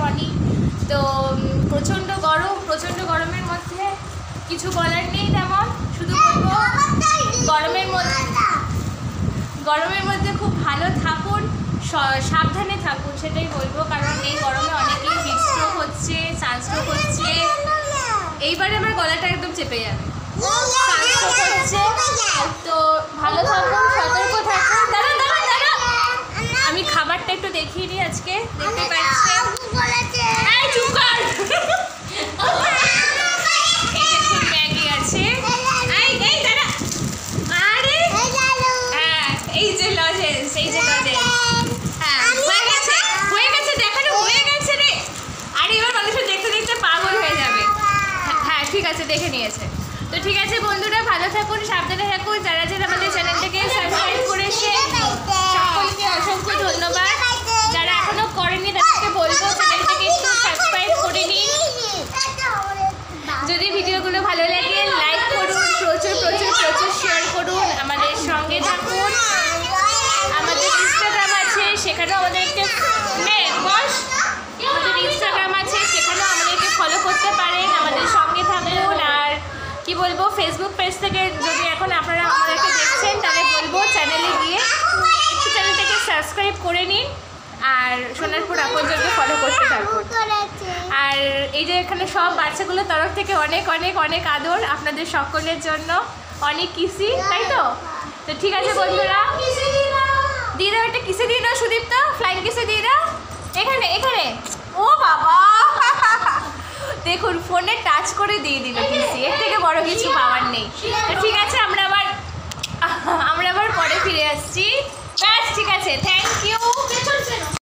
অনি। তো প্রচণ্ড গরমের মধ্যে কিছু বলার নেই তেমন, শুধু বলবো গরমের মধ্যে খুব ভালো থাকুন, সাবধানে থাকুন, সেটাই বলবো। কারণ এই গরমে অনেকেই হিটস্ট্রোক হচ্ছে, সানস্ট্রোক হচ্ছে। এইবারে আমার গলাটা একদম চেপে যাবে, সানস্ট্রোক হচ্ছে। তো ভালো থাকুন, সতর্ক থাকুন। দাঁড়া আমি খাবারটা একটু দেখিয়ে দিই। আজকে দেখতে পাচ্ছেন ম্যাগি আছে, এই যে লজেন্স, হ্যাঁ হয়ে গেছে দেখানো হয়ে গেছে রে। আরে এবার মানুষের দেখতে দেখতে পাগল হয়ে যাবে। হ্যাঁ ঠিক আছে, দেখে নিয়েছে। তো ঠিক আছে বন্ধুরা, ভালো থাকুন, সাবধানে থাকুন। যারা আমাদের চ্যানেলটাকে সাবস্ক্রাইব করেছে সকলকে অসংখ্য ধন্যবাদ। যারা এখনো করেনি তাদেরকে বলবো চ্যানেলটাকে একটু সাবস্ক্রাইব করে নিন। যদি ভিডিওগুলো ভালো লাগে লাইক করুন, প্রচুর শেয়ার করুন, আমাদের সঙ্গে থাকুন। আমাদের ইনস্টাগ্রাম আছে, সেখানেও আমাদেরকে ফলো করতে পারেন, আমাদের সঙ্গে থাকুন। আর কি বলবো, ফেসবুক পেজ থেকে যদি এখন আপনারা আমাদেরকে দেখছেন তাহলে বলবো চ্যানেলে গিয়ে একটু চ্যানেলটাকে সাবস্ক্রাইব করে নিন আর সোনারপুর আপনজনকে ফলো করতে থাকুন। আর এই যে এখানে সব বাচ্চাগুলোর তরফ থেকে অনেক অনেক অনেক আদর আপনাদের সকলের জন্য, অনেক কিসি, তাই তো? তো ঠিক আছে বন্ধুরা, দিয়ে দাও একটা কিসে, দিয়ে দাও সুদীপ্ত, ফ্লাইং কিসে দিয়ে দাও। এখানে ও বাবা দেখুন ফোনে টাচ করে দিয়ে দিল কিসি, এর থেকে বড় কিছু পাওয়ার নেই। তো ঠিক আছে, আমরা আবার পরে ফিরে আসছি। ব্যাস ঠিক আছে, থ্যাংক